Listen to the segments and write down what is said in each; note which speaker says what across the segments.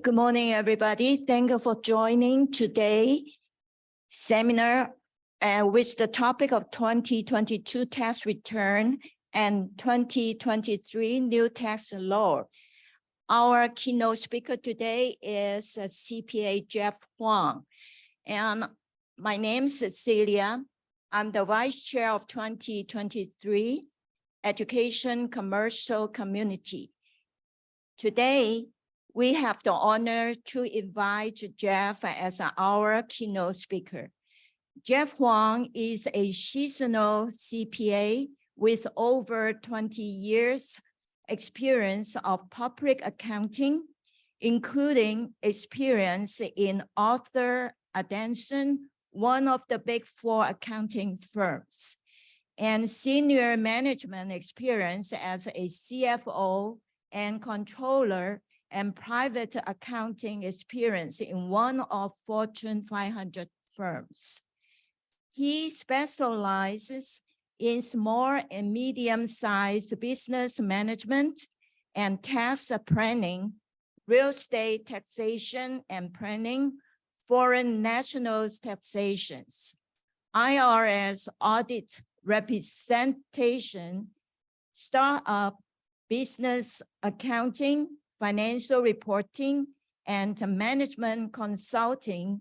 Speaker 1: Good morning, everybody. Thank you for joining today's seminar with the topic of 2022 tax return and 2023 new tax law. Our keynote speaker today is CPA Jeff Huang. And my name is Cecilia. I'm the Vice Chair of 2023 Education Commercial Community. Today, we have the honor to invite Jeff as our keynote speaker. Jeff Huang is a seasonal CPA with over 20 years experience of public accounting, including experience in Arthur Andersen, one of the Big Four accounting firms, and senior management experience as a CFO and controller and private accounting experience in one of Fortune 500 firms. He specializes in small and medium-sized business management and tax planning, real estate taxation and planning, foreign nationals taxations, IRS audit representation, startup business accounting, financial reporting, and management consulting.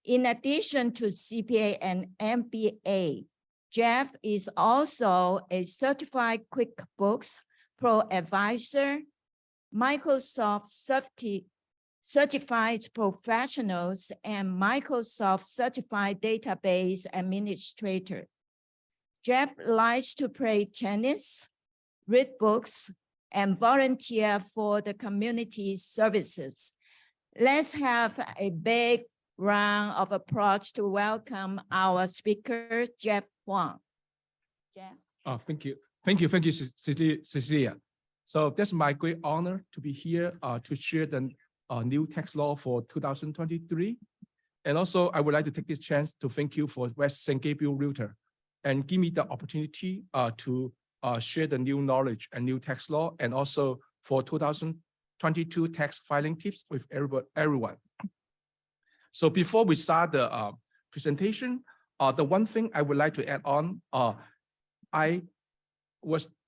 Speaker 1: In addition to CPA and MBA, Jeff is also a certified QuickBooks Pro Advisor, Microsoft Certified Professionals, and Microsoft Certified Database Administrator. Jeff likes to play tennis, read books, and volunteer for the community services. Let's have a big round of applause to welcome our speaker, Jeff Huang. Jeff.
Speaker 2: Oh, thank you, Cecilia. So that's my great honor to be here to share the new tax law for 2023. And also, I would like to take this chance to thank you for West St. Gabriel Realtor and give me the opportunity to share the new knowledge and new tax law, and also for 2022 tax filing tips with everyone. So before we start the presentation, the one thing I would like to add on, I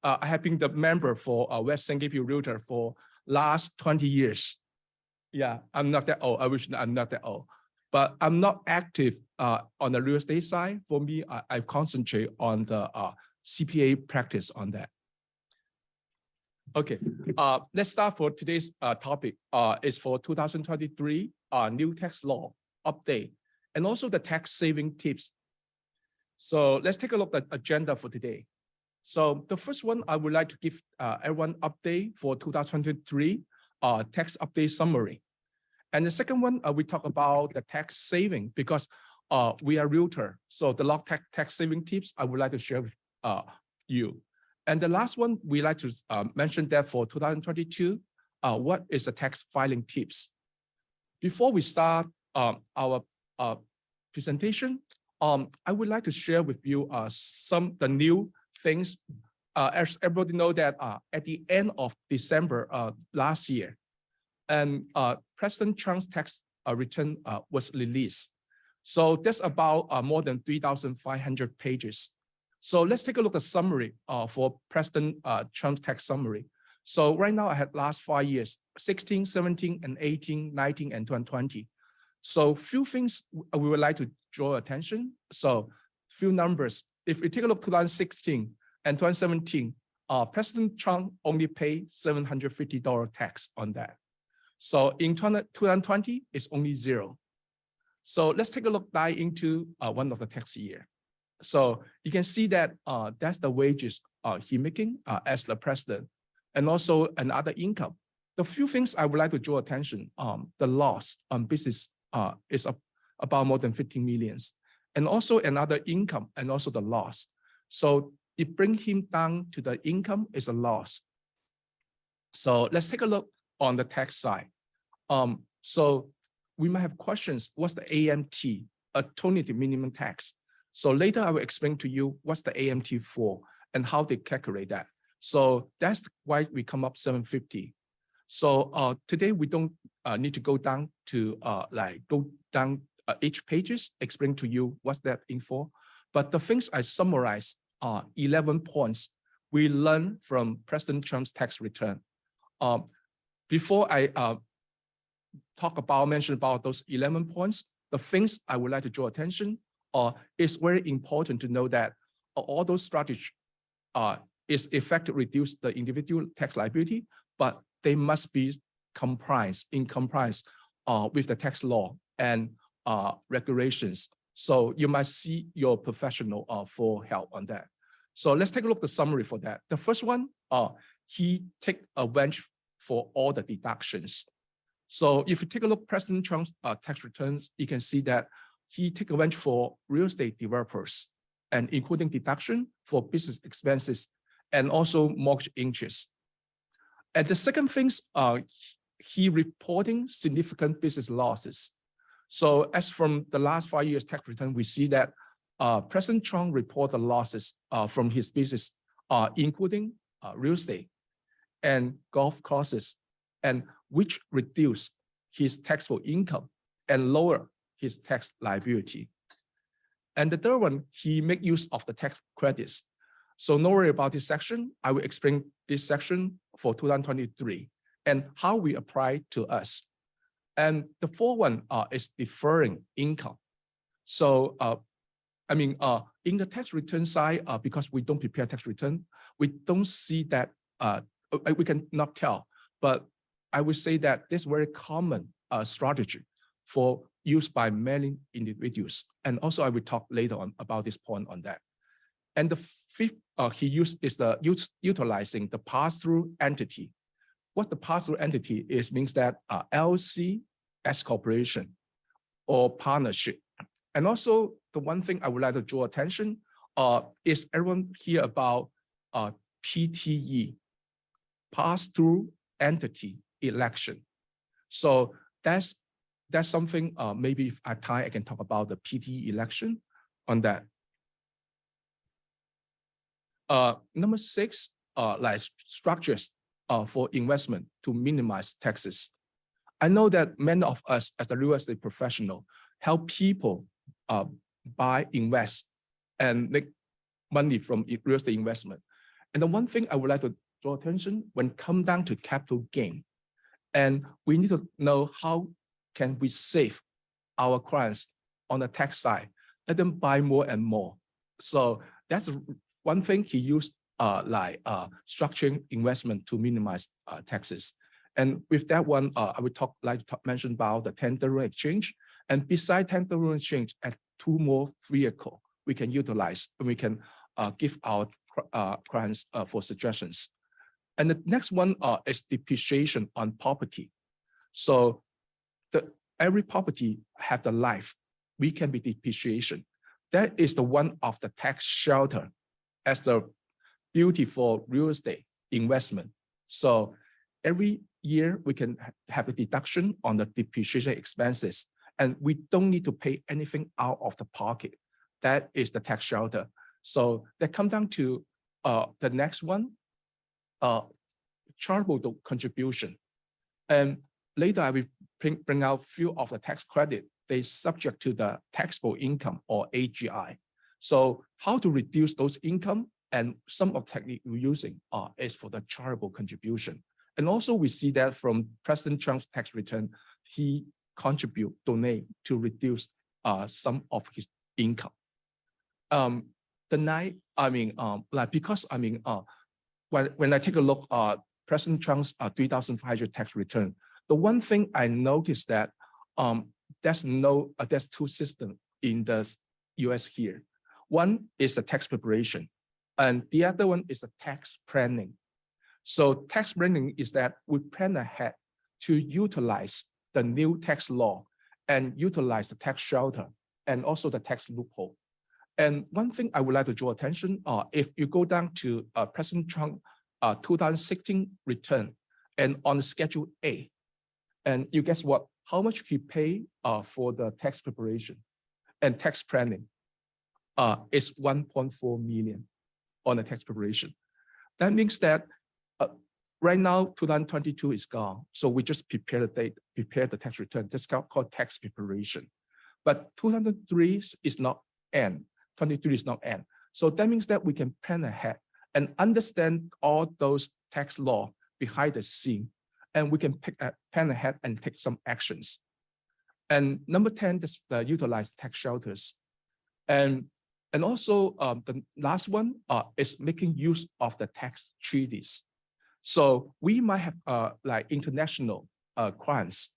Speaker 2: have been the member for West St. Gabriel Realtor for last 20 years. Yeah, I'm not that old. I wish I'm not that old, but I'm not active on the real estate side. For me, I concentrate on the CPA practice on that. Okay, let's start for today's topic. Is for 2023 new tax law update and also the tax saving tips. So let's take a look at the agenda for today. So the first one, I would like to give everyone update for 2023 tax update summary. And the second one, we talk about the tax saving because we are realtor. So the law tax saving tips I would like to share with you. And the last one, we like to mention that for 2022, what is the tax filing tips? Before we start our presentation, I would like to share with you the new things. As everybody know that at the end of December last year, and President Trump's tax return was released. So that's about more than 3,500 pages. So let's take a look at summary for President Trump's tax summary. So right now I had last 5 years, 16, 17, and 18, 19, and 2020. So few things we would like to draw attention. So few numbers. If we take a look 2016 and 2017, President Trump only paid $750 tax on that. So in 2020, it's only zero. So let's take a look dive into one of the tax year. So you can see that that's the wages he making as the president, and also another income. The few things I would like to draw attention, the loss on business is about more than 15 millions, and also another income and also the loss. So it brings him down to the income is a loss. So let's take a look on the tax side. So we might have questions. What's the AMT, alternative minimum tax? So later I will explain to you what's the AMT for and how they calculate that. So that's why we come up 750. So today we don't need to go down to each pages, explain to you what's that in for. But the things I summarize are 11 points we learned from President Trump's tax return. Before I mention about those 11 points, the things I would like to draw attention it's very important to know that all those strategies is effective reduce the individual tax liability, but they must be in compliance with the tax law and regulations. So you must see your professional for help on that. So let's take a look at the summary for that. The first one, he take advantage for all the deductions. So if you take a look at President Trump's tax returns, you can see that he take advantage for real estate developers and including deduction for business expenses and also mortgage interest. And the second things, he reporting significant business losses. So as from the last 5 years tax return, we see that President Trump reported losses from his business, including real estate and golf courses, and which reduce his taxable income and lower his tax liability. And the third one, he make use of the tax credits. So no worry about this section. I will explain this section for 2023 and how we apply to us. And the fourth one is deferring income. So, in the tax return side, because we don't prepare tax return, we don't see that, we cannot tell, but I would say that this very common strategy for used by many individuals. And also I will talk later on about this point on that. And the fifth he used is the utilizing the pass-through entity. What the pass-through entity is means that LLC, S corporation, or partnership. And also the one thing I would like to draw attention is everyone hear about PTE, pass-through entity election. So that's something maybe if I have time I can talk about the PTE election on that. Number 6, like structures for investment to minimize taxes. I know that many of us as a real estate professional help people buy, invest, and make money from real estate investment. And the one thing I would like to draw attention when come down to capital gain, and we need to know how can we save our clients on the tax side, let them buy more and more. So that's one thing he used structuring investment to minimize taxes. And with that one, I would mention about the tender exchange. And beside tender exchange, at 2 more vehicles we can utilize and we can give our clients for suggestions. And the next one is depreciation on property. So every property have the life. We can be depreciation. That is the one of the tax shelter as the beauty for real estate investment. So every year we can have a deduction on the depreciation expenses, and we don't need to pay anything out of the pocket. That is the tax shelter. So that comes down to the next one, charitable contribution. And later I will bring out few of the tax credit. They subject to the taxable income or AGI. So how to reduce those income, and some of technique we're using is for the charitable contribution. And also we see that from President Trump's tax return, he donate to reduce some of his income. When I take a look at President Trump's 3,500 tax return, the one thing I noticed that there's 2 systems in the US here. One is the tax preparation, and the other one is the tax planning. So tax planning is that we plan ahead to utilize the new tax law and utilize the tax shelter and also the tax loophole. And one thing I would like to draw attention, if you go down to President Trump 2016 return and on Schedule A, and you guess what? How much he paid for the tax preparation and tax planning is 1.4 million on the tax preparation. That means that right now, 2022 is gone. So we just prepare the tax return. That's called tax preparation. But 2003 is not end. 23 is not end. So that means that we can plan ahead and understand all those tax law behind the scene. And we can plan ahead and take some actions. And number 10 is utilize tax shelters. And also the last one is making use of the tax treaties. So we might have like international clients,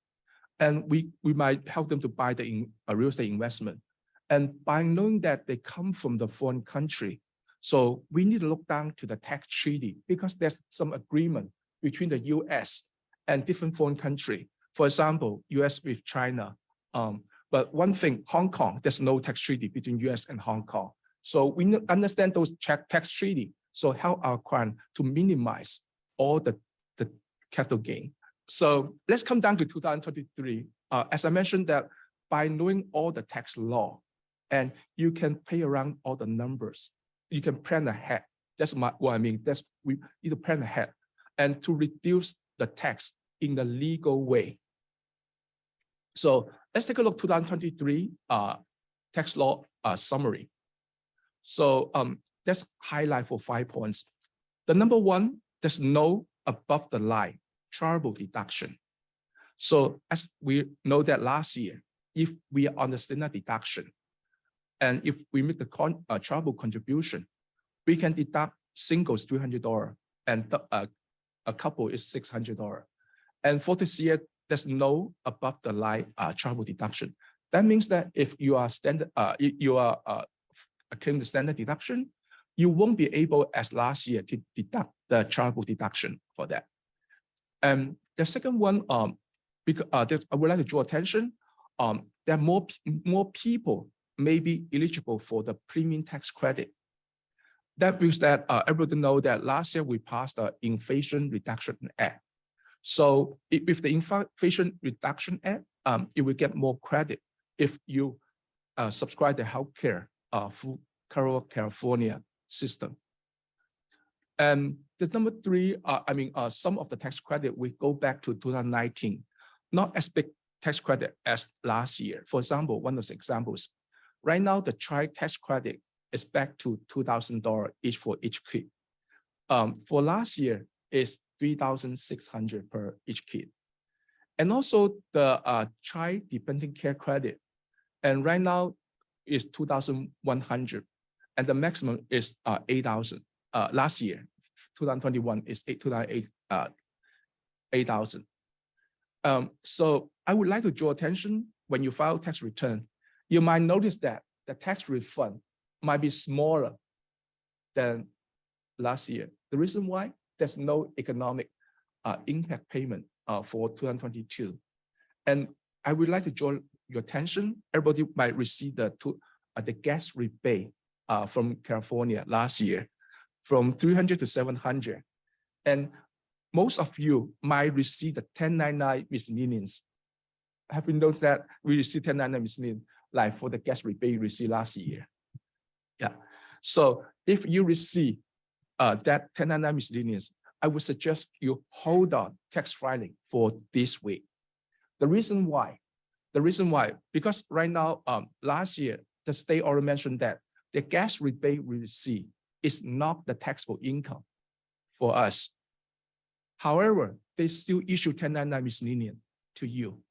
Speaker 2: and we might help them to buy the real estate investment. And by knowing that they come from the foreign country, so we need to look down to the tax treaty because there's some agreement between the US and different foreign country. For example, US with China. But one thing, Hong Kong, there's no tax treaty between US and Hong Kong. So we understand those tax treaty. So help our client to minimize all the capital gain. So let's come down to 2023. As I mentioned that by knowing all the tax law, and you can play around all the numbers, you can plan ahead. That's what I mean. We need to plan ahead and to reduce the tax in the legal way. So let's take a look 2023 tax law summary. So let's highlight for 5 points. The number one, there's no above the line charitable deduction. So as we know that last year, if we are on the standard deduction, and if we make the charitable contribution, we can deduct singles $300 and a couple is $600. And for this year, there's no above the line charitable deduction. That means that if you are claiming the standard deduction, you won't be able as last year to deduct the charitable deduction for that. And the second one, because I would like to draw attention, there are more people may be eligible for the premium tax credit. That means that everybody know that last year we passed the Inflation Reduction Act. So with the Inflation Reduction Act, it will get more credit if you subscribe to healthcare through California system. And the number three, some of the tax credit will go back to 2019, not as big tax credit as last year. For example, one of the examples, right now the child tax credit is back to $2,000 each for each kid. For last year is $3,600 per each kid. And also the child dependent care credit, and right now is $2,100, and the maximum is $8,000. Last year, 2021 is $8,000. So I would like to draw attention when you file tax return, you might notice that the tax refund might be smaller than last year. The reason why, there's no economic impact payment for 2022. And I would like to draw your attention, everybody might receive the gas rebate from California last year, from $300 to $700. And most of you might receive the 1099 miscellaneous. Have you noticed that we received 1099 miscellaneous, like for the gas rebate you received last year? Yeah. So if you receive that 1099 miscellaneous, I would suggest you hold on tax filing for this week. The reason why, because right now, last year, the state already mentioned that the gas rebate we receive is not the taxable income for us. However, they still issue 1099 miscellaneous to you.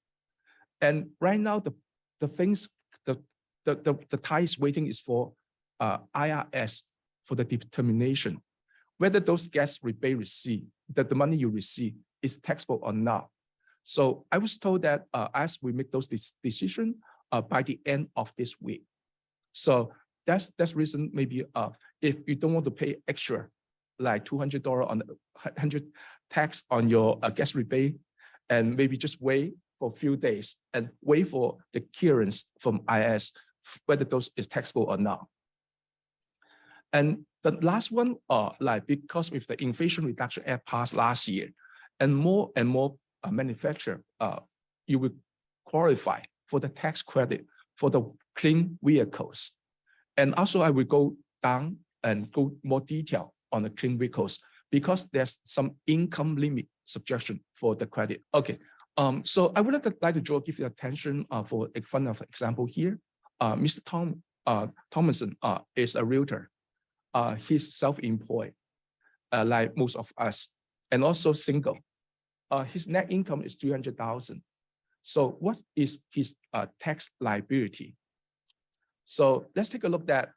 Speaker 2: And right now, the tax waiting is for IRS for the determination whether those gas rebate receipt, that the money you receive is taxable or not. So I was told that as we make those decisions by the end of this week. So that's reason maybe if you don't want to pay extra, like $200 on 100 tax on your gas rebate, and maybe just wait for a few days and wait for the clearance from IRS whether those is taxable or not. And the last one, because with the Inflation Reduction Act passed last year, and more manufacturer, you will qualify for the tax credit for the clean vehicles. And also I will go down and go more detail on the clean vehicles. because there's some income limit subjection for the credit. Okay, so I would like to give you attention for a fun of example here. Mr. Thomason is a realtor. He's self-employed, like most of us, and also single. His net income is 300,000. So what is his tax liability? So let's take a look at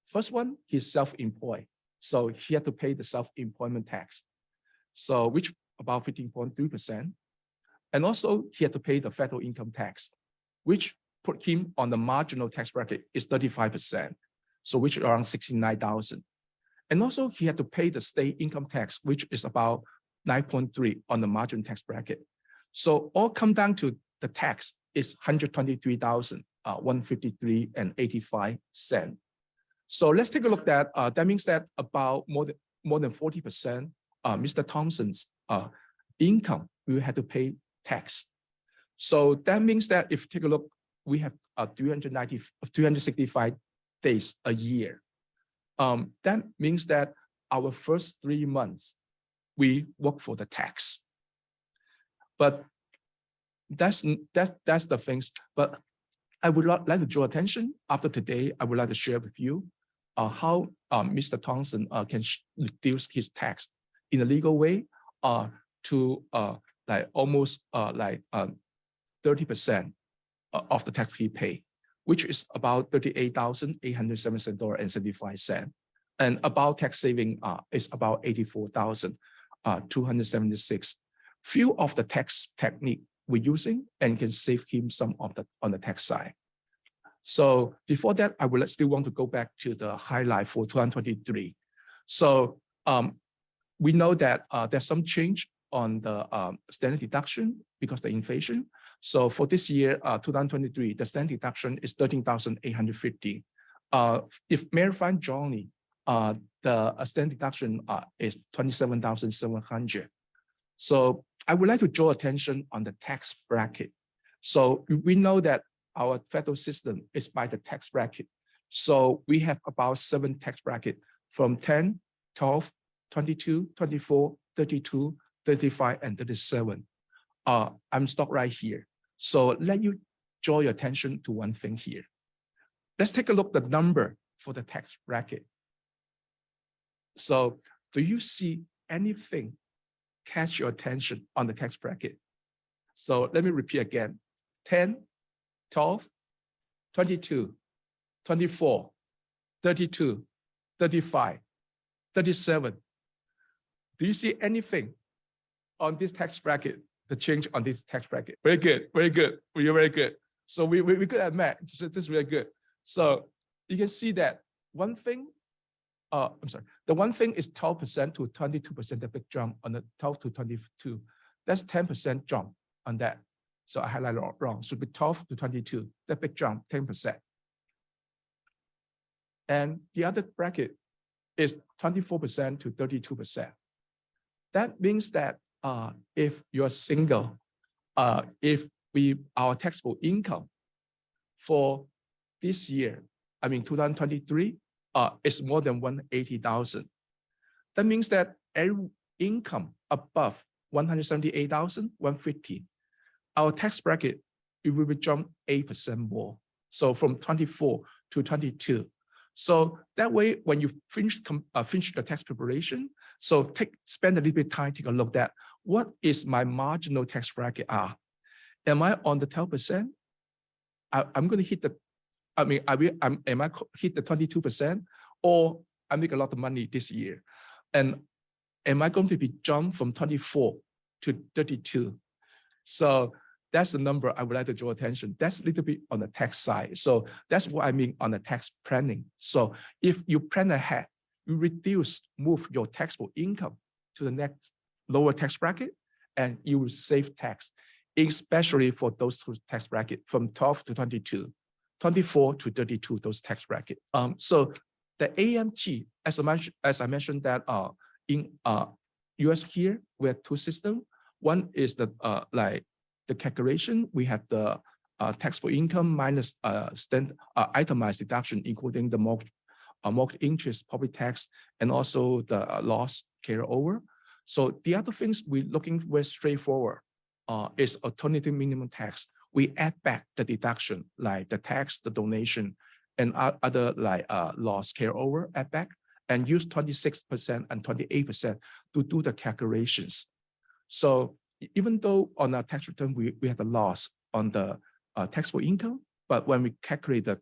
Speaker 2: first one. He's self-employed, so he had to pay the self-employment tax, so which about 15.3%, and also he had to pay the federal income tax, which put him on the marginal tax bracket is 35%, so which is around 69,000. And also he had to pay the state income tax, which is about 9.3 on the marginal tax bracket. So all come down to the tax is 123,153.85. So let's take a look at that means that about more than 40% Mr. Thompson's income we had to pay tax. So that means that if you take a look, we have 365 days a year. That means that our first 3 months we work for the tax. But that's the things. But I would like to draw attention after today. I would like to share with you how Mr. Thompson can reduce his tax in a legal way to like almost 30% of the tax he pay, which is about $38,877.75, and about tax saving is about 84,276. Few of the tax technique we're using and can save him some of the on the tax side. So before that, I would still want to go back to the highlight for 2023. So we know that there's some change on the standard deduction because of the inflation. So for this year, 2023, the standard deduction is 13,850. If Marifan Johnny, the standard deduction is 27,700. So I would like to draw attention on the tax bracket. So we know that our federal system is by the tax bracket. So we have about 7 tax brackets from 10, 12, 22, 24, 32, 35, and 37. I'm stuck right here. So let you draw your attention to one thing here. Let's take a look at the number for the tax bracket. So do you see anything catch your attention on the tax bracket? So let me repeat again: 10, 12, 22, 24, 32, 35, 37. Do you see anything on this tax bracket, the change on this tax bracket? Very good, very good. We're very good. So we're good at math. So this is really good. So you can see that one thing, I'm sorry, the one thing is 12% to 22%, the big jump on the 12 to 22. That's 10% jump on that. So I highlighted wrong. Should be 12 to 22, the big jump, 10%. And the other bracket is 24% to 32%. That means that if you're single, if our taxable income for this year, I mean 2023, is more than 180,000. That means that every income above 178,150, our tax bracket, it will be jump 8% more. So from 24 to 22. So that way, when you finish the tax preparation, so spend a little bit of time, take a look at what is my marginal tax bracket are. Am I on the 12%? I'm going to hit the, I mean, am I hit the 22%, or I make a lot of money this year? And am I going to be jumped from 24 to 32? So that's the number I would like to draw attention. That's a little bit on the tax side. So that's what I mean on the tax planning. So if you plan ahead, you move your taxable income to the next lower tax bracket, and you will save tax, especially for those two tax brackets from 12 to 22, 24 to 32, those tax brackets. So the AMT, as I mentioned that in US here, we have 2 systems. One is the like the calculation. We have the taxable income minus itemized deduction, including the mortgage interest, property tax, and also the loss carryover. So the other things we're looking very straightforward is alternative minimum tax. We add back the deduction like the tax, the donation, and other like loss carryover add back, and use 26% and 28% to do the calculations. So even though on our tax return, we have a loss on the taxable income, but when we calculate the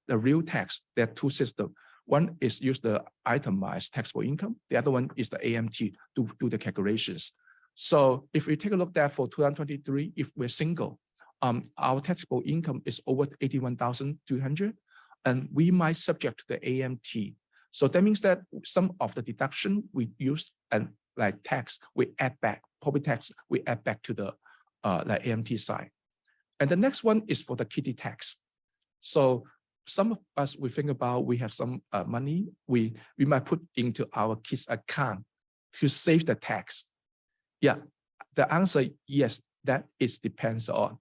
Speaker 2: real tax, there are two systems. One is use the itemized taxable income. The other one is the AMT to do the calculations. So if we take a look at for 2023, if we're single, our taxable income is over 81,300, and we might subject to the AMT. So that means that some of the deduction we use and like tax, we add back, property tax, we add back to the like AMT side. And the next one is for the kiddie tax. So some of us, we think about, we have some money, we might put into our kids' account to save the tax. Yeah, the answer, yes, that is depends on.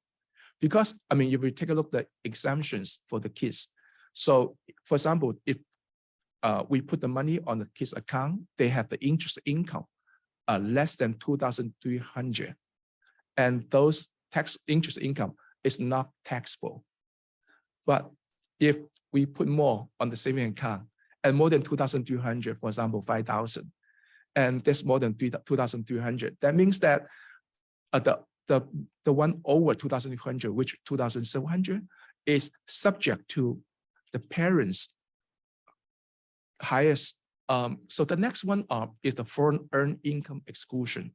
Speaker 2: Because, I mean, if we take a look at the exemptions for the kids. So, for example, if we put the money on the kids' account, they have the interest income less than 2,300. And those tax interest income is not taxable. But if we put more on the saving account and more than 2,300, for example, 5,000, and there's more than 2,300, that means that the one over 2,300, which 2,700 is subject to the parents' highest. So the next one is the foreign earned income exclusion.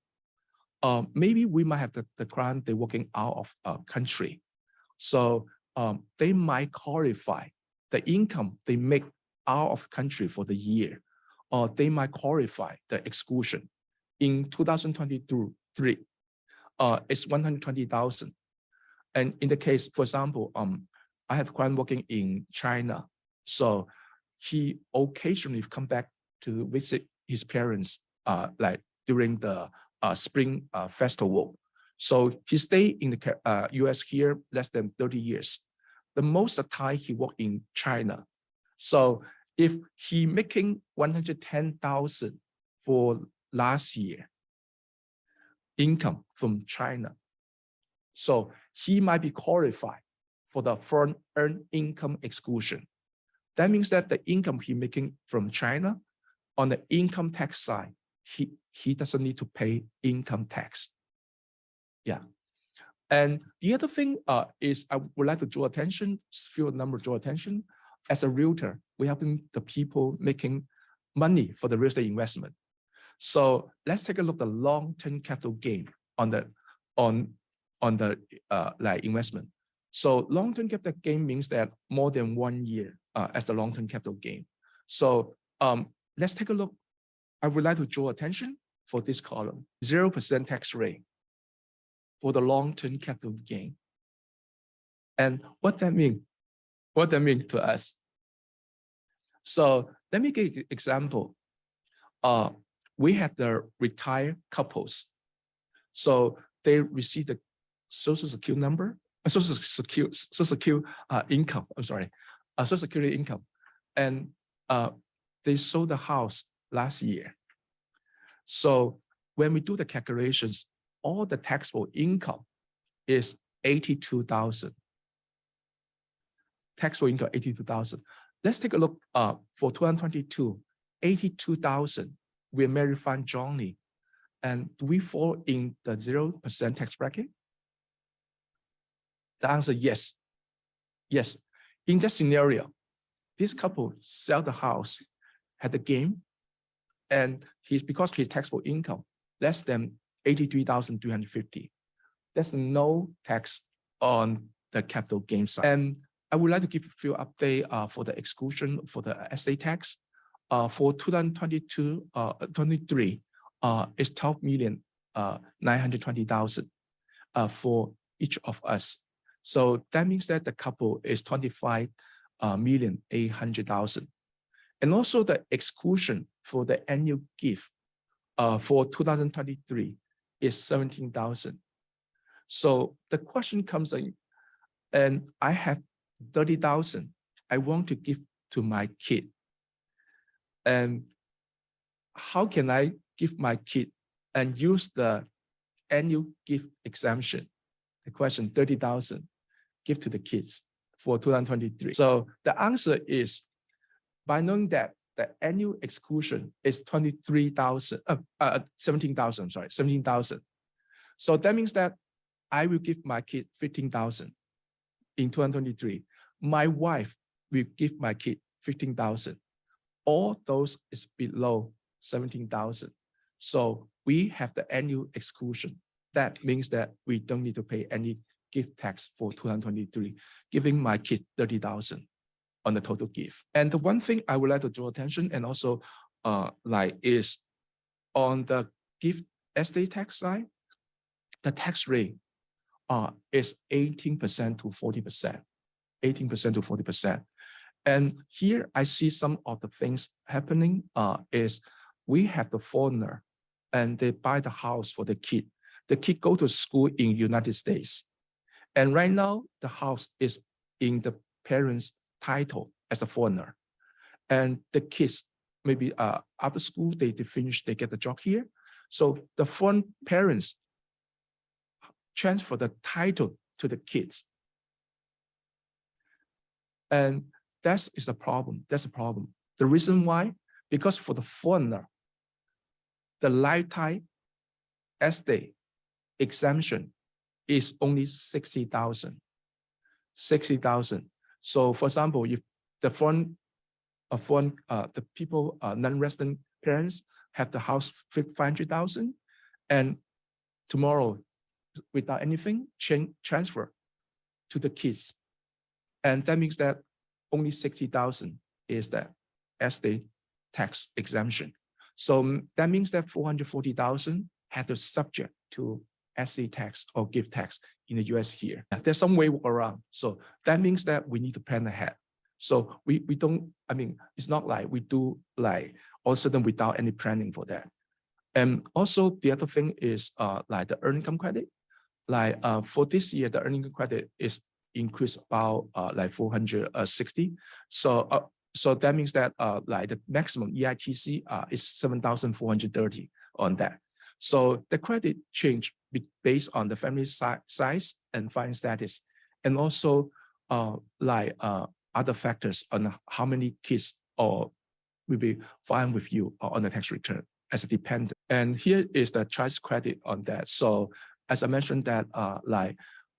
Speaker 2: Maybe we might have the client, they're working out of country. So they might qualify the income they make out of country for the year, or they might qualify the exclusion. In 2023, it's 120,000. And in the case, for example, I have a client working in China. So he occasionally come back to visit his parents like during the Spring Festival. So he stayed in the US here less than 30 years. The most of the time he worked in China. So if he making 110,000 for last year income from China, so he might be qualified for the foreign earned income exclusion. That means that the income he making from China, on the income tax side, he doesn't need to pay income tax. Yeah. And the other thing is I would like to draw attention, few number draw attention. As a realtor, we're helping the people making money for the real estate investment. So let's take a look at the long-term capital gain on the like investment. So long-term capital gain means that more than 1 year as the long-term capital gain. So let's take a look. I would like to draw attention for this column, 0% tax rate for the long-term capital gain. And what that mean? What that mean to us? So let me give you an example. We had the retired couples. So they receive the social security number, social security income, I'm sorry, social security income. And they sold the house last year. So when we do the calculations, all the taxable income is 82,000. Taxable income 82,000. Let's take a look for 2022, 82,000. We're married fine jointly. And do we fall in the 0% tax bracket? The answer, yes. Yes. In that scenario, this couple sell the house, had the gain, and because his taxable income less than 83,350. There's no tax on the capital gain side. And I would like to give a few updates for the exclusion for the estate tax. For 2022-23, it's 12,920,000 for each of us. So that means that the couple is 25,800,000. And also the exclusion for the annual gift for 2023 is 17,000. So the question comes in, and I have 30,000 I want to give to my kid And how can I give my kid and use the annual gift exemption? The question, 30,000, give to the kids for 2023. So the answer is, by knowing that the annual exclusion is 17,000. So that means that I will give my kid 15,000 in 2023. My wife will give my kid 15,000. All those is below 17,000. So we have the annual exclusion. That means that we don't need to pay any gift tax for 2023, giving my kid 30,000 on the total gift. And the one thing I would like to draw attention and also is on the gift estate tax side, the tax rate is 18% to 40%, 18% to 40%. And here I see some of the things happening is we have the foreigner and they buy the house for the kid. The kid go to school in United States. And right now the house is in the parents' title as a foreigner. And the kids, maybe after school, they finish, they get a job here. So the foreign parents transfer the title to the kids. And that is a problem. That's a problem. The reason why, because for the foreigner, the lifetime estate exemption is only 60,000. 60,000. So for example, if the the people, non-resident parents have the house 500,000 and tomorrow without anything, transfer to the kids. And that means that only 60,000 is the estate tax exemption. So that means that 440,000 had to subject to estate tax or gift tax in the US here. There's some way around. So that means that we need to plan ahead. So we don't, I mean, it's not like we do like all of a sudden without any planning for that. And also the other thing is like the earned income credit. Like for this year, the earned income credit is increased about like 460. So that means that like the maximum EITC is 7,430 on that. So the credit change based on the family size and financial status, and also like other factors on how many kids will be fine with you on the tax return as a dependent. And here is the child credit on that. So as I mentioned that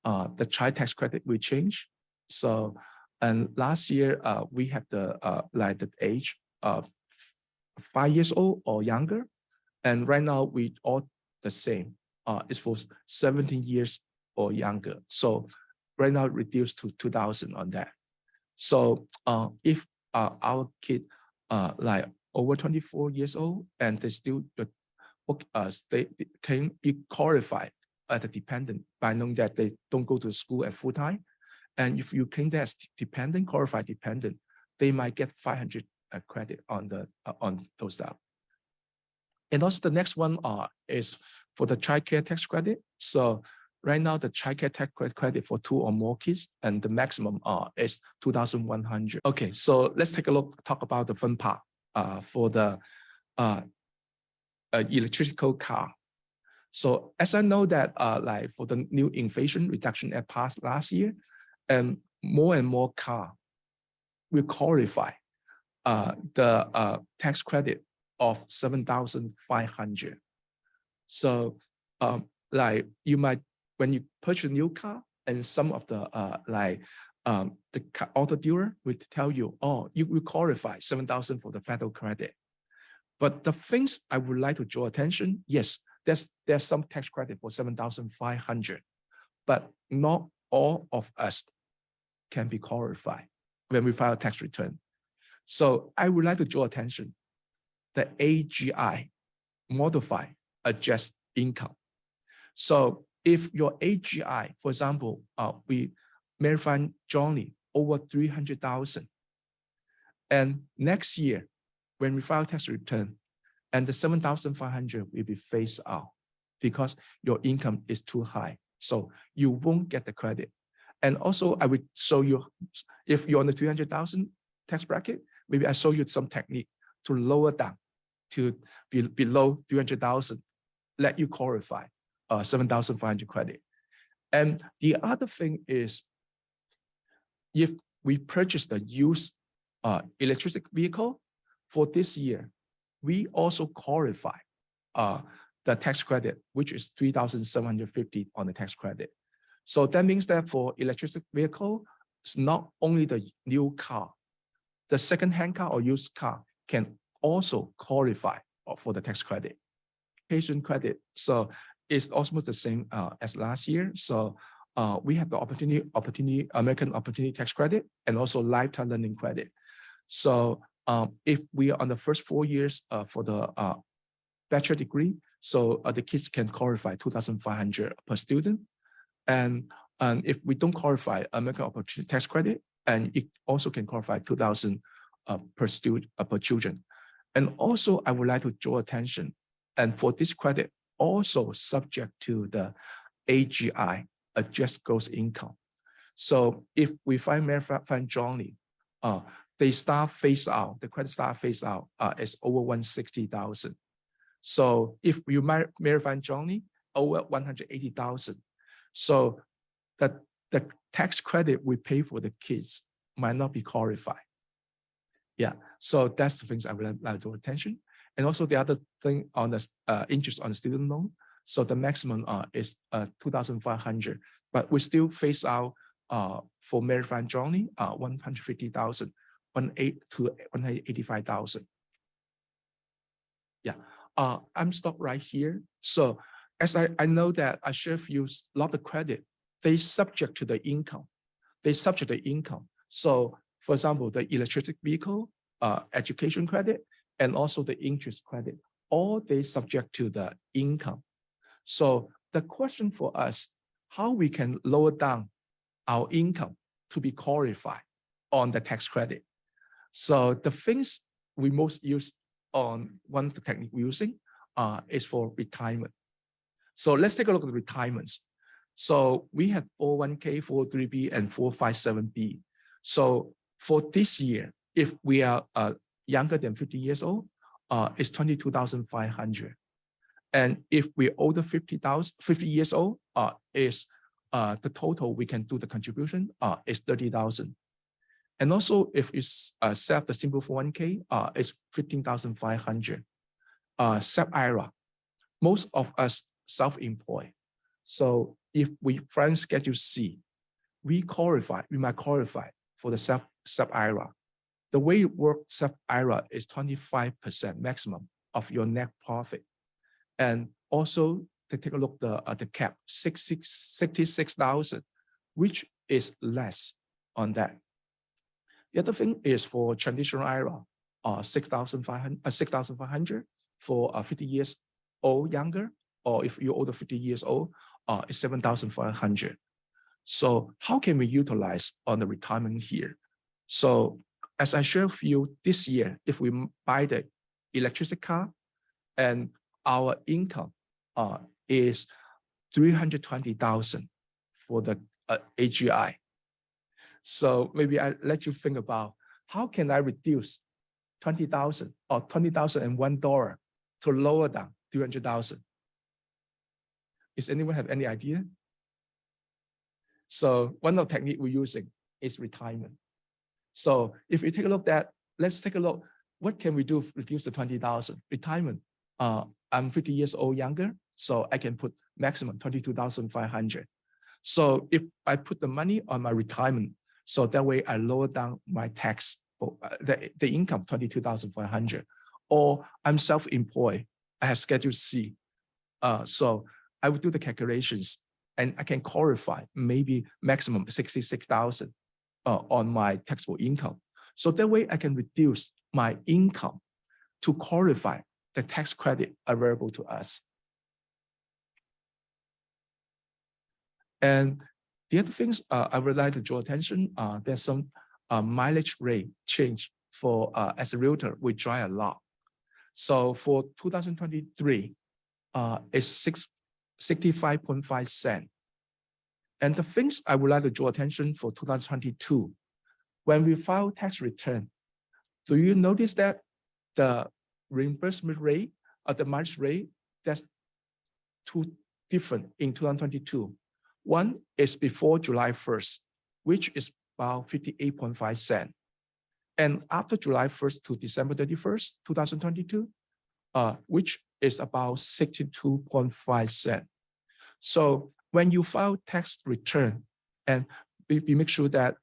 Speaker 2: the child tax credit will change. So and last year we have the like the age of 5 years old or younger, and right now we all the same. It's for 17 years or younger. So right now reduced to 2,000 on that. So if our kid like over 24 years old and they still they can be qualified as a dependent by knowing that they don't go to school at full time. And if you claim that as dependent, qualified dependent, they might get 500 credit on those stuff. And also the next one is for the child care tax credit. So right now the child care tax credit for 2 or more kids, and the maximum is 2,100. Okay, so let's take a look, talk about the fun part for the electrical car. So as I know that like for the new Inflation Reduction Act passed last year, and more car will qualify the tax credit of 7,500. So like you might, when you purchase a new car, and some of the the auto dealer will tell you, oh, you will qualify 7,000 for the federal credit. But the things I would like to draw attention, yes, there's some tax credit for 7,500, but not all of us can be qualified when we file a tax return. So I would like to draw attention, the AGI, modify adjust income. So if your AGI, for example, we may find Johnny over 300,000, and next year when we file tax return, and the 7,500 will be phased out because your income is too high. So you won't get the credit. And also I would show you, if you're on the 300,000 tax bracket, maybe I show you some technique to lower down to below 300,000, let you qualify 7,500 credit. And the other thing is, if we purchase the used electric vehicle for this year, we also qualify the tax credit, which is 3,750 on the tax credit. So that means that for electric vehicle, it's not only the new car, the second-hand car or used car can also qualify for the tax credit. Patient credit, so it's almost the same as last year. So we have the American Opportunity Tax Credit and also lifetime learning credit. So if we are on the first 4 years for the bachelor degree, so the kids can qualify 2,500 per student. And if we don't qualify American Opportunity Tax Credit, and it also can qualify 2,000 per student per children. And also, I would like to draw attention, and for this credit, also subject to the AGI, adjusted gross income. So if we find Johnny, they start phase out, the credit start phase out is over 160,000. So if you find Johnny, over 180,000. So that the tax credit we pay for the kids might not be qualified. Yeah, so that's the things I would like to draw attention. And also the other thing on the interest on the student loan. So the maximum is 2,500, but we still phase out for Mary Fan Johnny 150,000, 18 to 185,000. Yeah, I'm stopped right here. So as I know that I share with you a lot of credit, they subject to the income. They subject to the income. So for example, the electric vehicle, education credit, and also the interest credit, all they subject to the income. So the question for us, how we can lower down our income to be qualified on the tax credit. So the things we most use on one of the technique we're using is for retirement. So let's take a look at the retirements. So we have 401k, 403b, and 457b. So for this year, if we are younger than 50 years old, it's 22,500. And if we're over 50 years old, is the total we can do the contribution is 30,000. And also if it's set the simple 401k, it's 15,500. SEP IRA, most of us self-employed. So if we find Schedule C, we might qualify for the SEP IRA. The way it works, SEP IRA is 25% maximum of your net profit. And also to take a look at the cap, 66,000, which is less on that. The other thing is for traditional IRA, 6,500 for 50 years old younger, or if you're over 50 years old, it's 7,500. So how can we utilize on the retirement here? So as I share with you this year, if we buy the electric car and our income is 320,000 for the AGI. So maybe I let you think about how can I reduce 20,000 or $20,001 to lower down 300,000. Does anyone have any idea? So one of the techniques we're using is retirement. So if we take a look at, let's take a look, what can we do to reduce the 20,000? Retirement. I'm 50 years old younger, so I can put maximum 22,500. So if I put the money on my retirement, so that way I lower down my tax for the income 22,500. Or I'm self-employed, I have Schedule C. So I would do the calculations and I can qualify maybe maximum 66,000 on my taxable income. So that way I can reduce my income to qualify the tax credit available to us. And the other things I would like to draw attention, there's some mileage rate change for as a realtor, we drive a lot. So for 2023, it's 65.5 cents. And the things I would like to draw attention for 2022, when we file tax return, do you notice that the reimbursement rate, the mileage rate, that's two different in 2022. One is before July 1st, which is about 58.5 cents. And after July 1st to December 31st, 2022, which is about 62.5 cents. So when you file tax return, and we make sure that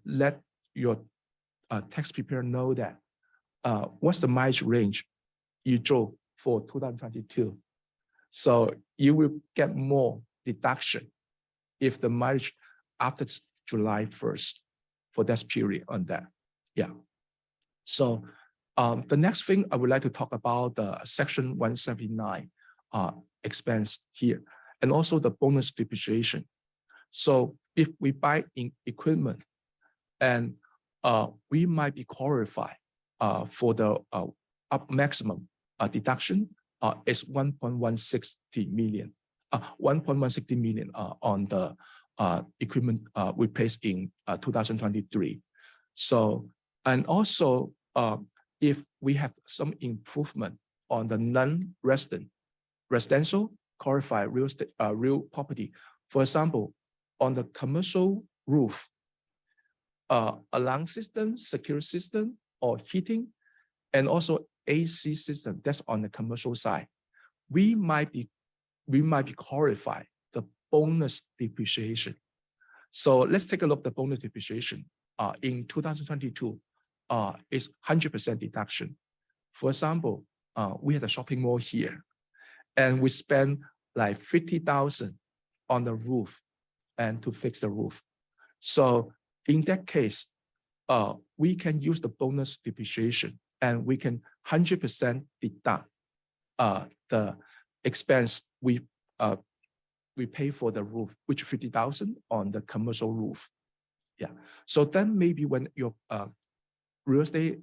Speaker 2: let your tax preparer know that what's the mileage range you drove for 2022. So you will get more deduction if the mileage after July 1st for that period on that. Yeah. So the next thing I would like to talk about the Section 179 expense here, and also the bonus depreciation. So if we buy in equipment, and we might be qualified for the up maximum deduction is 1.160 million, 1.160 million on the equipment we placed in 2023. So, and also if we have some improvement on the residential qualified real estate, real property, for example, on the commercial roof, alarm system, security system, or heating, and also AC system. That's on the commercial side. We might be qualified the bonus depreciation. So let's take a look at the bonus depreciation. In 2022, is 100% deduction. For example, we had a shopping mall here, and we spent like 50,000 on the roof and to fix the roof. So in that case, we can use the bonus depreciation, and we can 100% deduct the expense we pay for the roof, which 50,000 on the commercial roof. Yeah. So then maybe when your real estate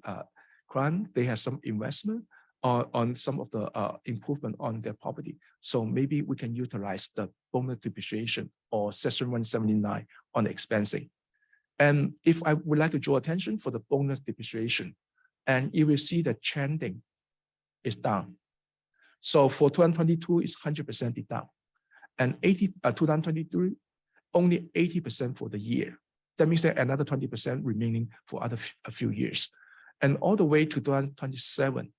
Speaker 2: client, they have some investment on some of the improvement on their property. So maybe we can utilize the bonus depreciation or Section 179 on the expensing. And if I would like to draw attention for the bonus depreciation, and you will see the trending is down. So for 2022 is 100% deduct, and 2023 only 80% for the year. That means that another 20% remaining for a few years, and all the way to 2027.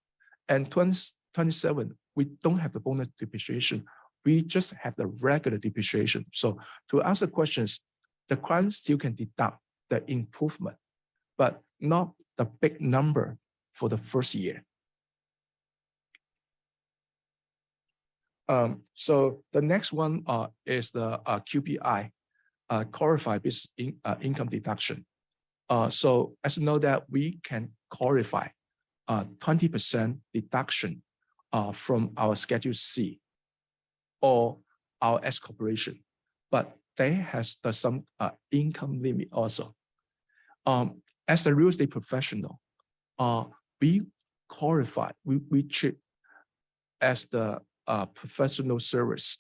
Speaker 2: And 2027 we don't have the bonus depreciation. We just have the regular depreciation. So to answer questions, the client still can deduct the improvement, but not the big number for the first year. So the next one is the QBI, qualified business income deduction. So as you know that we can qualify 20% deduction from our Schedule C or our S corporation, but they has some income limit also. As a real estate professional, we qualify, we treat as the professional service.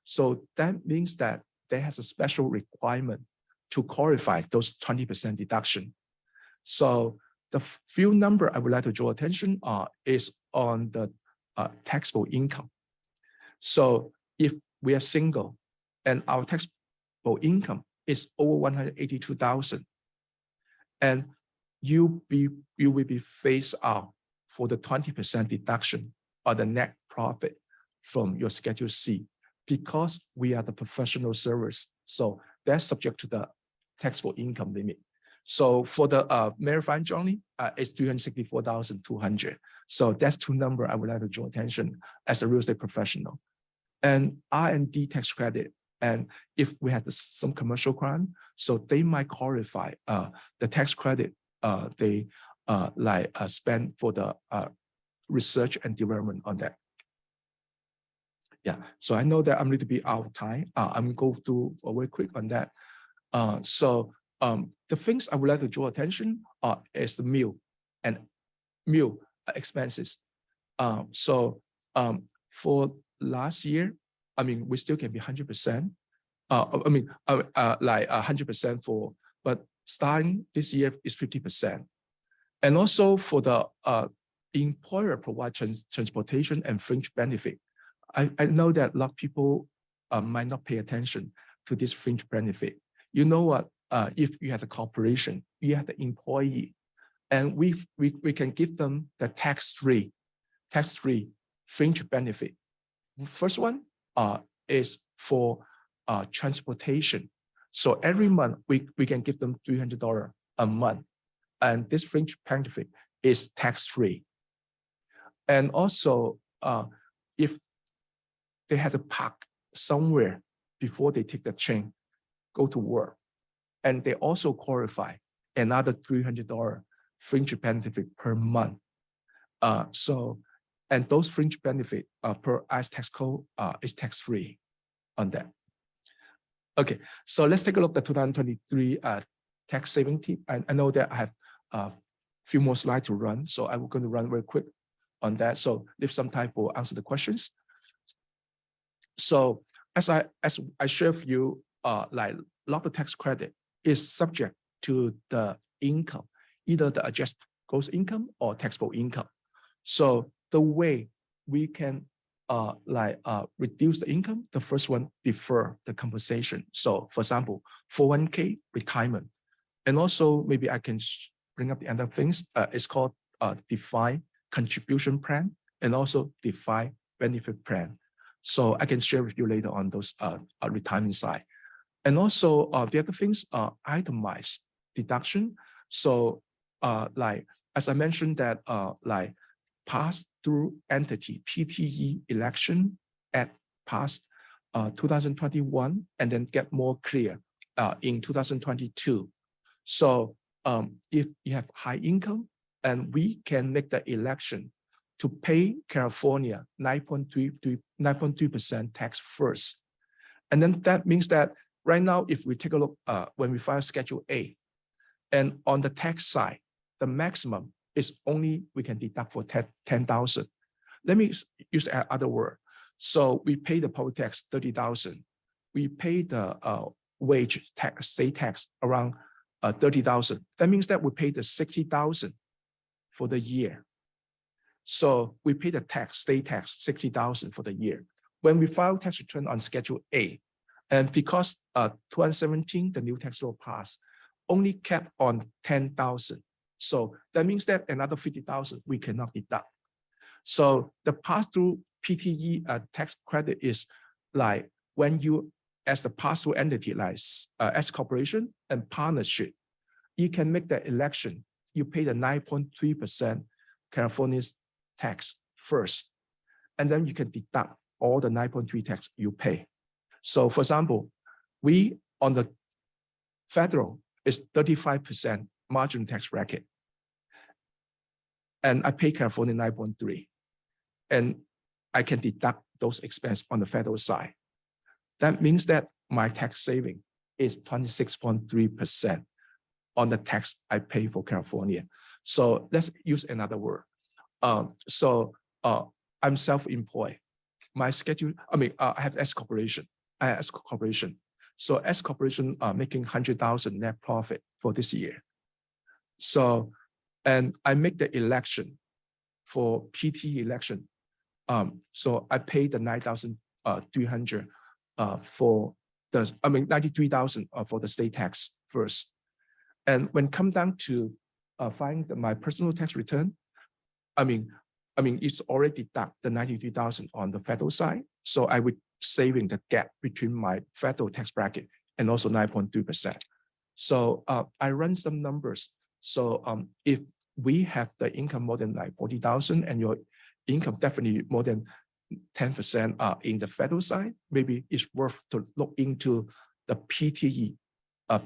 Speaker 2: So that means that there has a special requirement to qualify those 20% deduction. So the few number I would like to draw attention is on the taxable income. So if we are single and our taxable income is over 182,000, and you will be phased out for the 20% deduction of the net profit from your Schedule C, because we are the professional service. So that's subject to the taxable income limit. So for the Marifine journey, it's 364,200. So that's two numbers I would like to draw attention as a real estate professional. And R&D tax credit, and if we have some commercial client, so they might qualify the tax credit they spend for the research and development on that. Yeah, so I know that I'm going to be out of time. I'm going to do very quick on that. The things I would like to draw attention is the meal expenses. For last year, I mean, we still can be 100%. 100% for, but starting this year is 50%. And also for the employer provide transportation and fringe benefit. I know that a lot of people might not pay attention to this fringe benefit. You know what? If you have a corporation, you have the employee, and we can give them the tax-free fringe benefit. First one is for transportation. So every month we can give them $300 a month, and this fringe benefit is tax-free. And also, if they had to park somewhere before they take the train, go to work, and they also qualify another $300 fringe benefit per month. And those fringe benefit per IRS tax code is tax-free on that. Okay, so let's take a look at the 2023 tax saving tip. I know that I have a few more slides to run, so I'm going to run very quick on that. So leave some time for answer the questions. So as I share with you, like local tax credit is subject to the income, either the adjusted gross income or taxable income. So the way we can reduce the income, the first one, defer the compensation. So for example, 401k retirement. And also maybe I can bring up the other things. It's called defined contribution plan and also defined benefit plan. So I can share with you later on those retirement side. And also the other things are itemized deduction. So like, as I mentioned that like pass-through entity, PTE election at past 2021 and then get more clear in 2022. So if you have high income and we can make the election to pay California 9.3% tax first. And then that means that right now, if we take a look when we file Schedule A, and on the tax side, the maximum is only we can deduct for 10,000. Let me use another word. So we pay the property tax 30,000. We pay the wage tax, state tax around 30,000. That means that we pay the 60,000 for the year. So we pay the tax, state tax, 60,000 for the year. When we file tax return on Schedule A, and because 2017, the new tax law passed, only kept on 10,000. So that means that another 50,000 we cannot deduct. So the pass-through PTE tax credit is like when you, as the pass-through entity, like S corporation and partnership, you can make the election. You pay the 9.3% California's tax first, and then you can deduct all the 9.3 tax you pay. So for example, we on the federal is 35% margin tax bracket. And I pay California 9.3. And I can deduct those expenses on the federal side. That means that my tax saving is 26.3% on the tax I pay for California. So let's use another word. I'm self-employed. My schedule, I have S corporation. So S corporation making 100,000 net profit for this year. So, and I make the election for PT election. So I pay the 9,300 for the, 93,000 for the state tax first. And when come down to find my personal tax return, it's already deduct the 93,000 on the federal side. So I would saving the gap between my federal tax bracket and also 9.2%. So I run some numbers. So if we have the income more than like 40,000 and your income definitely more than 10% in the federal side, maybe it's worth to look into the PTE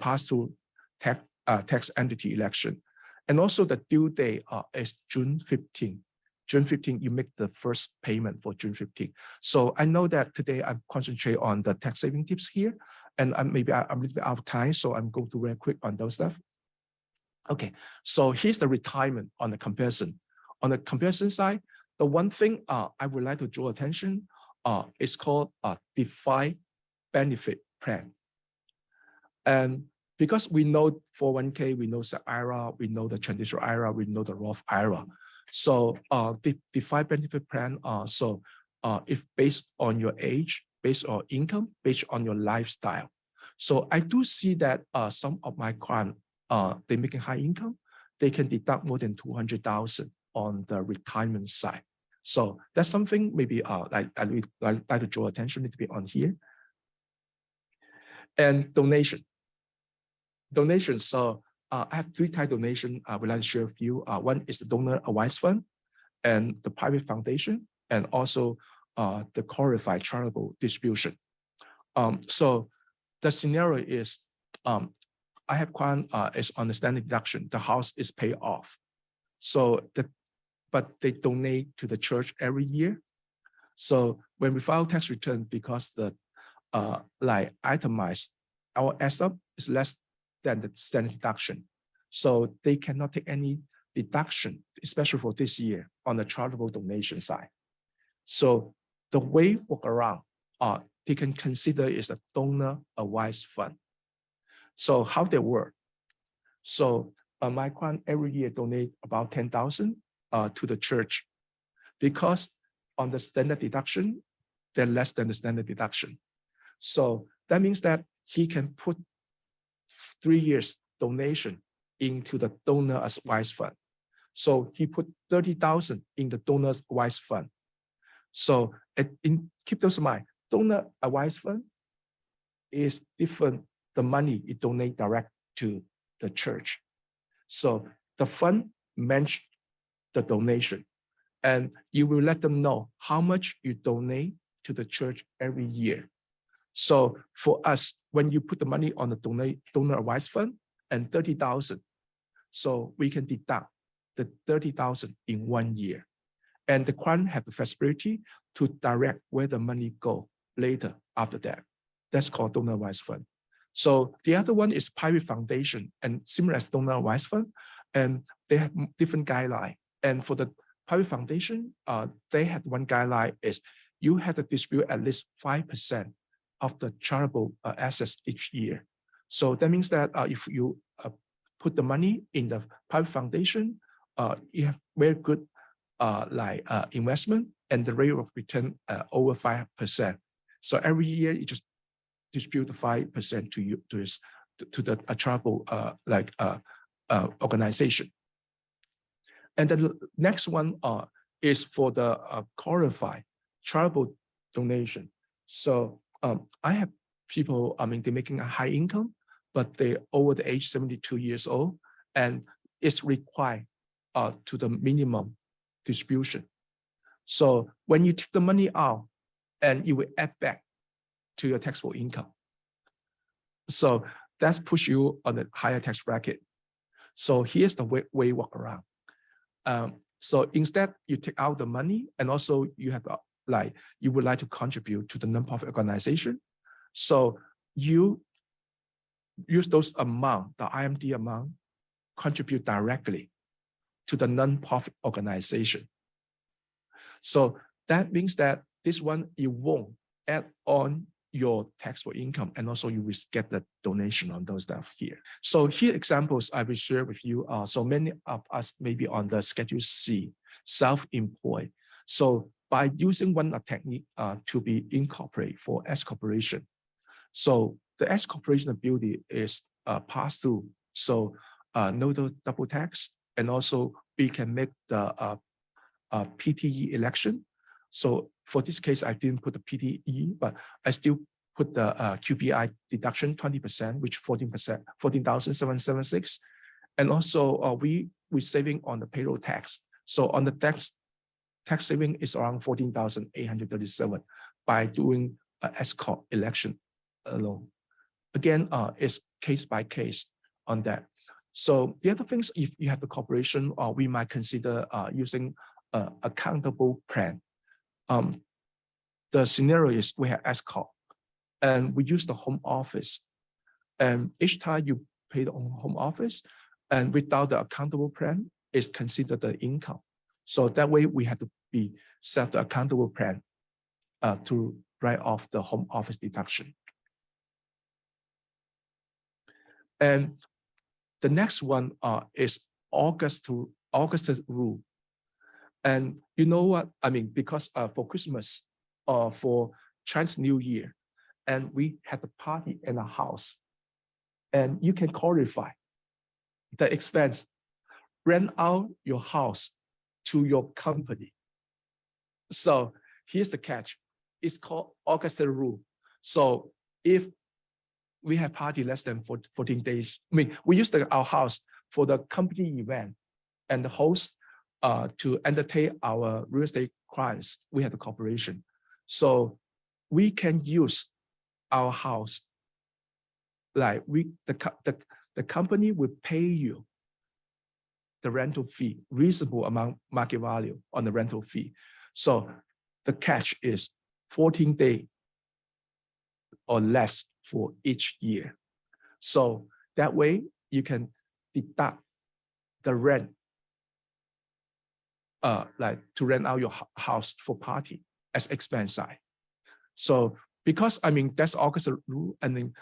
Speaker 2: pass-through tax entity election. And also the due date is June 15. June 15, you make the first payment for June 15. So I know that today I'm concentrate on the tax saving tips here, and maybe I'm a little bit out of time, so I'm going to very quick on those stuff. Okay, so here's the retirement on the comparison. On the comparison side, the one thing I would like to draw attention is called a defined benefit plan. And because we know 401k, we know the IRA, we know the traditional IRA, we know the Roth IRA. So the defined benefit plan, if based on your age, based on income, based on your lifestyle. So I do see that some of my clients, they making high income, they can deduct more than 200,000 on the retirement side. So that's something maybe I would like to draw attention to be on here. And donation. Donations. So I have three type donation I would like to share with you. One is the donor advice fund, and the private foundation, and also the qualified charitable distribution. So the scenario is I have client is on the standard deduction. The house is paid off. So but they donate to the church every year. So when we file tax return, because the like itemized our asset is less than the standard deduction, so they cannot take any deduction, especially for this year on the charitable donation side. So the way work around, they can consider is a donor advice fund. So how they work? So my client every year donate about 10,000 to the church, because on the standard deduction, they're less than the standard deduction. So that means that he can put 3 years donation into the donor advice fund. So he put 30,000 in the donors advice fund. So keep those in mind, donor advice fund is different. The money you donate direct to the church. So the fund match the donation, and you will let them know how much you donate to the church every year. So for us, when you put the money on the donor advice fund and 30,000, so we can deduct the 30,000 in 1 year. And the client have the flexibility to direct where the money go later after that. That's called donor advice fund. So the other one is private foundation, and similar as donor advice fund, and they have different guideline. And for the private foundation, they have one guideline is you have to distribute at least 5% of the charitable assets each year. So that means that if you put the money in the private foundation, you have very good investment, and the rate of return over 5%. So every year you just distribute 5% to you to the charitable organization. And then the next one is for the qualified charitable donation. So I have people, they're making a high income, but they're over the age 72 years old, and it's required to the minimum distribution. So when you take the money out, and you will add back to your taxable income. So that's push you on the higher tax bracket. So here's the way work around. So instead you take out the money, and also you have you would like to contribute to the nonprofit organization. So you use those amount, the IMD amount, contribute directly to the nonprofit organization. So that means that this one, you won't add on your taxable income, and also you will get the donation on those stuff here. So here examples I will share with you. So many of us may be on the Schedule C, self-employed. So by using one technique to be incorporated for S corporation. So the S corporation ability is passed through. So no double tax, and also we can make the PTE election. So for this case, I didn't put the PTE, but I still put the QPI deduction 20%, which 14%, 14,776. And also we're saving on the payroll tax. So on the tax saving is around 14,837 by doing S corp election alone. Again, it's case by case on that. So the other things, if you have the corporation, we might consider using accountable plan. The scenario is we have S corp, and we use the home office. And each time you pay the home office, and without the accountable plan, is considered the income. So that way we have to be set the accountable plan to write off the home office deduction. And the next one is August rule. And you know what? I mean, because for Christmas or for Chinese New Year, and we had a party in a house, and you can qualify the expense, rent out your house to your company. So here's the catch. It's called Augusta rule. So if we have party less than 14 days, I mean, we use our house for the company event and the host to entertain our real estate clients. We have the corporation. So we can use our house, like the company will pay you the rental fee, reasonable amount market value on the rental fee. So the catch is 14 days or less for each year. So that way you can deduct the rent, like to rent out your house for party as expense side. So because I mean that's August rule, and then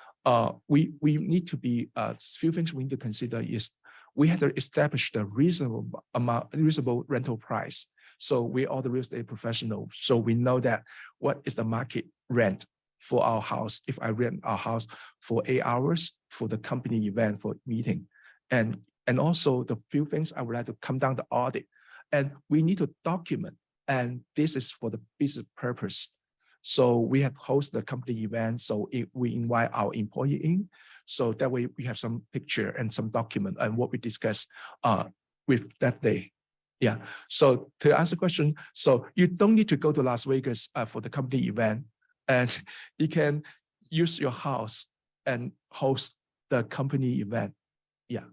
Speaker 2: we need to be few things we need to consider is we have to establish the reasonable rental price. So we are the real estate professionals, so we know that what is the market rent for our house. If I rent our house for 8 hours for the company event, for meeting, and also the few things I would like to come down the audit, and we need to document, and this is for the business purpose. So we have hosted the company event, so we invite our employee in, so that way we have some picture and some document and what we discuss with that day. Yeah, so to answer the question, so you don't need to go to Las Vegas for the company event, and you can use your house and host the company event. Yeah.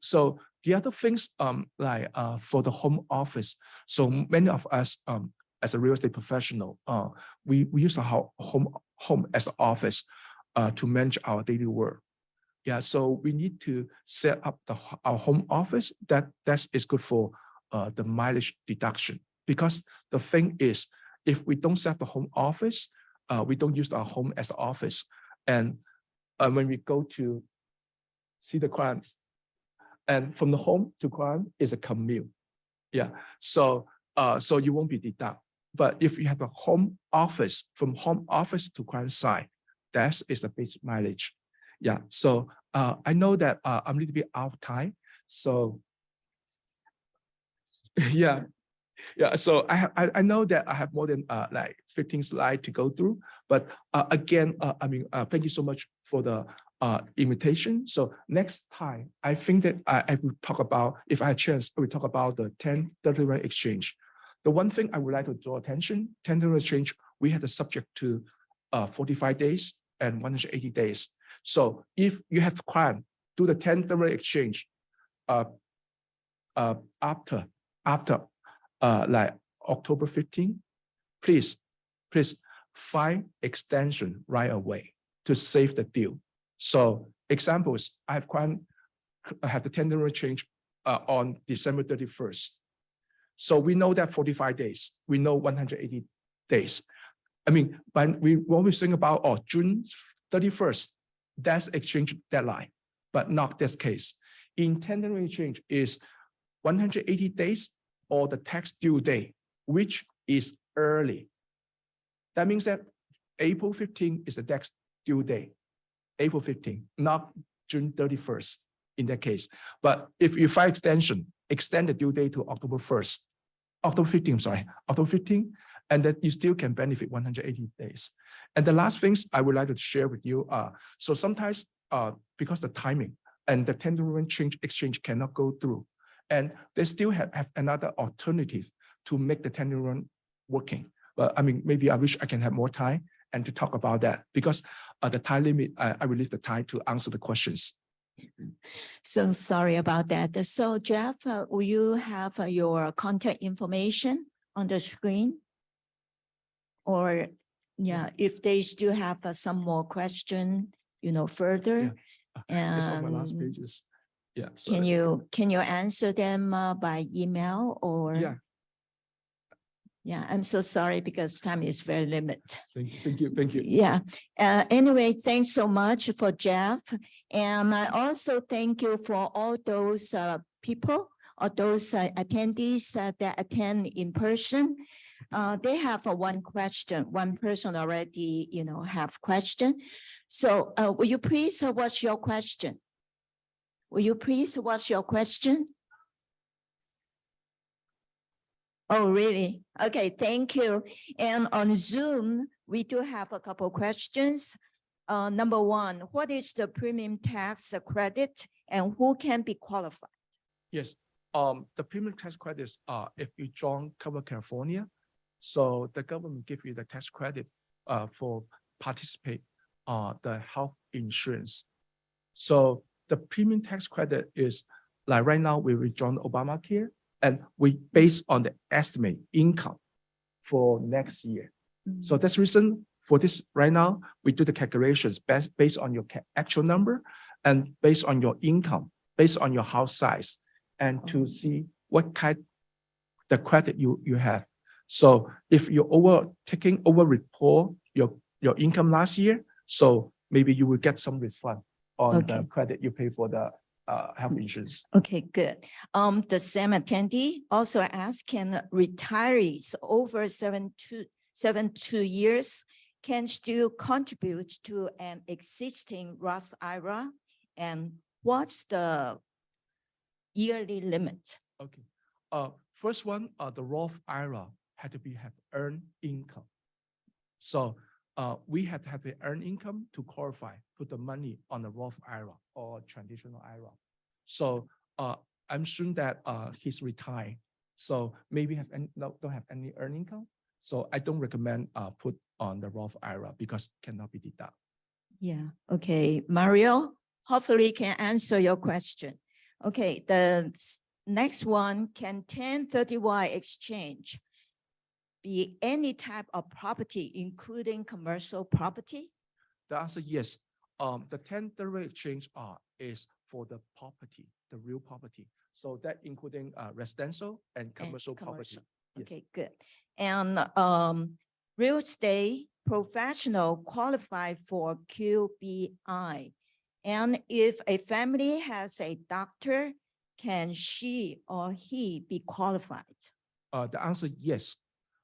Speaker 2: So the other things like for the home office, so many of us as a real estate professional, we use our home as an office to manage our daily work. Yeah, so we need to set up our home office. That is good for the mileage deduction, because the thing is, if we don't set up the home office, we don't use our home as an office, and when we go to see the clients, and from the home to client is a commute. Yeah, so so you won't be deducted. But if you have a home office, from home office to client side, that is the basic mileage. Yeah, so I know that I'm a little bit out of time. So yeah, so I know that I have more than like 15 slides to go through. But again, I mean, thank you so much for the invitation. So next time, I think that I will talk about, if I had a chance, we talk about the 1031 exchange. The one thing I would like to draw attention, 1031 exchange, we had a subject to 45 days and 180 days. So if you have client do the 1031 exchange after like October 15, please file extension right away to save the deal. So examples, I have client have the 1031 exchange on December 31st. So we know that 45 days, we know 180 days. I mean, when we think about June 31st, that's exchange deadline, but not this case. In 1031 exchange is 180 days or the tax due date, which is early. That means that April 15 is the tax due date, April 15, not June 31st in that case. But if you file extension, extend the due date to October 1st, October 15, sorry, October 15, and then you still can benefit 180 days. And the last things I would like to share with you are, so sometimes because the timing and the 1031 exchange cannot go through, and they still have another alternative to make the 1031 working. But I mean, maybe I wish I can have more time and to talk about that, because the time limit, I will leave the time to answer the questions.
Speaker 1: So sorry about that. So Jeff, will you have your contact information on the screen? Or yeah, if they still have some more question, further.
Speaker 2: Yeah. It's on my last pages. Yeah.
Speaker 1: Can you answer them by email or?
Speaker 2: Yeah.
Speaker 1: Yeah, I'm so sorry because time is very limited.
Speaker 2: Thank you.
Speaker 1: Yeah. Anyway, thanks so much for Jeff. And I also thank you for all those people or those attendees that attend in person, they have one question. One person already, have question. So will you please, what's your question? Will you please, what's your question? Oh, really? Okay, thank you. And on Zoom, we do have a couple questions. Number one, what is the premium tax credit and who can be qualified?
Speaker 2: Yes, the premium tax credits are if you join Cover California, so the government give you the tax credit for participate the health insurance. So the premium tax credit is like right now we join Obamacare and we based on the estimate income for next year. So that's the reason for this right now, we do the calculations based on your actual number and based on your income, based on your house size, and to see what kind the credit you have. So if you over report your income last year, so maybe you will get some refund on the credit you pay for the health insurance.
Speaker 1: Okay, good. The same attendee also asked, can retirees over 72 years can still contribute to an existing Roth IRA? And what's the yearly limit?
Speaker 2: Okay. First one, the Roth IRA had to have earned income. So we had to have the earned income to qualify, put the money on the Roth IRA or traditional IRA. So I'm assuming that he's retired. So maybe don't have any earned income. So I don't recommend put on the Roth IRA because cannot be deducted.
Speaker 1: Yeah, okay. Mario, hopefully can answer your question. Okay, the next one, can 1031 exchange be any type of property, including commercial property?
Speaker 2: The answer yes. The 1031 exchange is for the property, the real property. So that including residential and commercial property. Yes.
Speaker 1: Okay, good. And real estate professional qualify for QBI. And if a family has a doctor, can she or he be qualified?
Speaker 2: The answer yes.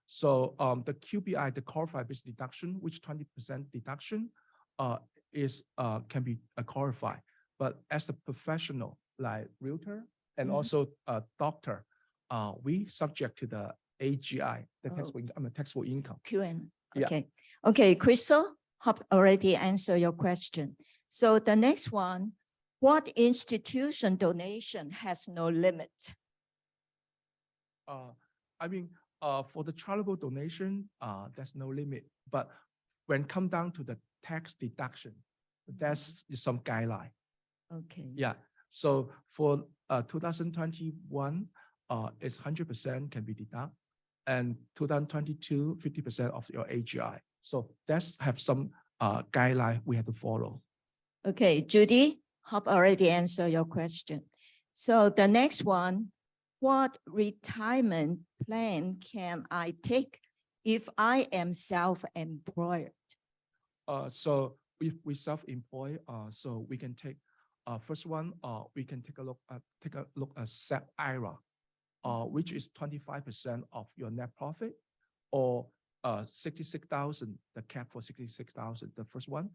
Speaker 2: So the QBI, the qualified business deduction, which 20% deduction is can be qualified. But as a professional like realtor and also a doctor, we subject to the AGI, the taxable income.
Speaker 1: QN.
Speaker 2: Yeah.
Speaker 1: Okay. Okay, Crystal, have already answered your question. So the next one, what institution donation has no limit?
Speaker 2: I mean, for the charitable donation, there's no limit. But when come down to the tax deduction, that's some guideline.
Speaker 1: Okay.
Speaker 2: Yeah. So for 2021, it's 100% can be deducted, and 2022, 50% of your AGI. So that's have some guideline we have to follow.
Speaker 1: Okay, Judy, have already answered your question. So the next one, what retirement plan can I take if I am self-employed?
Speaker 2: So if we self-employed, so we can take first one. We can take a look at SEP IRA, which is 25% of your net profit, or 66,000. The cap for 66,000. The first one.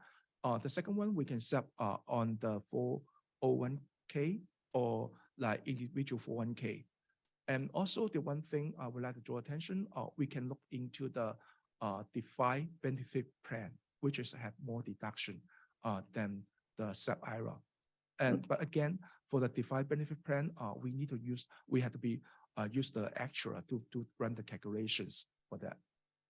Speaker 2: The second one we can set on the 401k or like individual 401k. And also the one thing I would like to draw attention, we can look into the defined benefit plan, which is have more deduction than the SEP IRA. And but again, for the defined benefit plan, we have to be use the actual to run the calculations for that.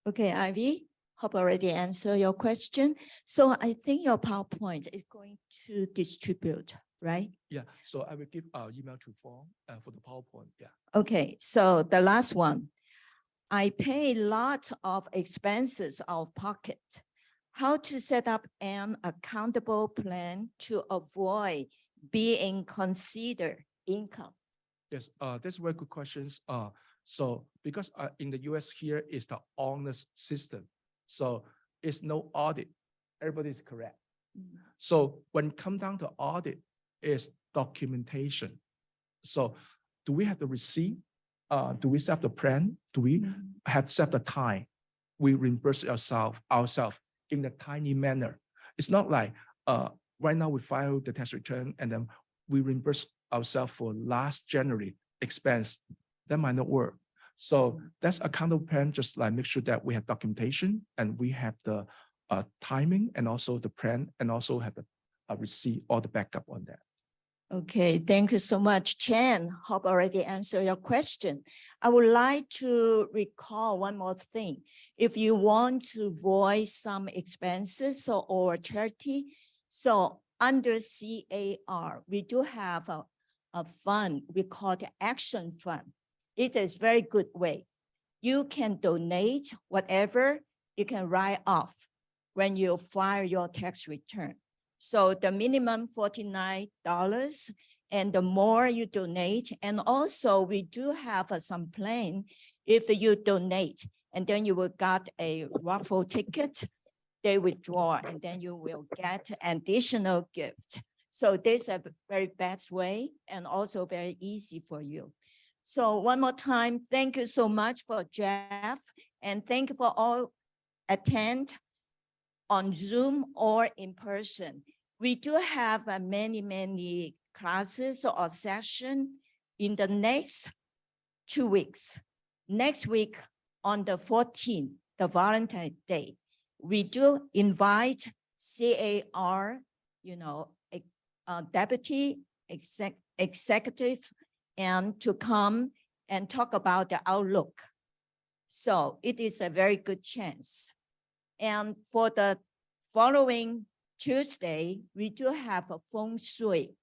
Speaker 1: Okay, Ivy, have already answered your question. So I think your PowerPoint is going to distribute, right?
Speaker 2: Yeah. So I will give email to form for the PowerPoint. Yeah.
Speaker 1: Okay. So the last one, I pay a lot of expenses out of pocket. How to set up an accountable plan to avoid being considered income?
Speaker 2: Yes, that's very good questions. So because in the US here is the honest system, so it's no audit. Everybody is correct. So when come down to audit, is documentation. So do we have the receipt? Do we set the plan? Do we have set the time? We reimburse ourselves in a tiny manner. It's not like right now we file the tax return and then we reimburse ourselves for last January expense. That might not work. So that's a kind of plan, just like make sure that we have documentation and we have the timing and also the plan and also have the receipt or the backup on that.
Speaker 1: Okay, thank you so much, Chen. Hope already answered your question. I would like to recall one more thing. If you want to voice some expenses or charity, so under CAR, we do have a fund we call the Action Fund. It is very good way. You can donate whatever you can write off when you file your tax return. So the minimum $49, and the more you donate, and also we do have some plan. If you donate, and then you will get a raffle ticket, they withdraw, and then you will get an additional gift. So this is a very best way and also very easy for you. So one more time, thank you so much for Jeff, and thank you for all attend on Zoom or in person. We do have many classes or sessions in the next 2 weeks. Next week on the 14th, the Valentine's Day, we do invite CAR, deputy executive, and to come and talk about the outlook. So it is a very good chance. And for the following Tuesday, we do have a feng shui.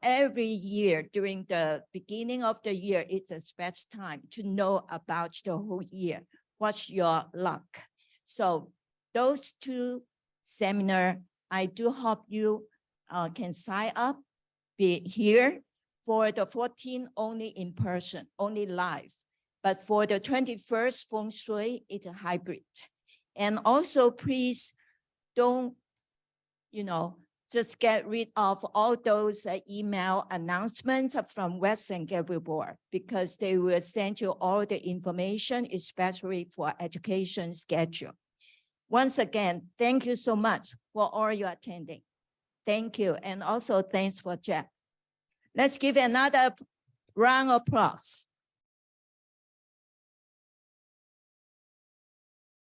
Speaker 1: Every year during the beginning of the year, it's the best time to know about the whole year. What's your luck? So those two seminars, I do hope you can sign up, be here. For the 14th, only in person, only live. But for the 21st feng shui, it's a hybrid. And also, please don't, just get rid of all those email announcements from Western Gateway Board, because they will send you all the information, especially for education schedule. Once again, thank you so much for all your attending. Thank you. And also thanks for Jeff. Let's give another round of applause.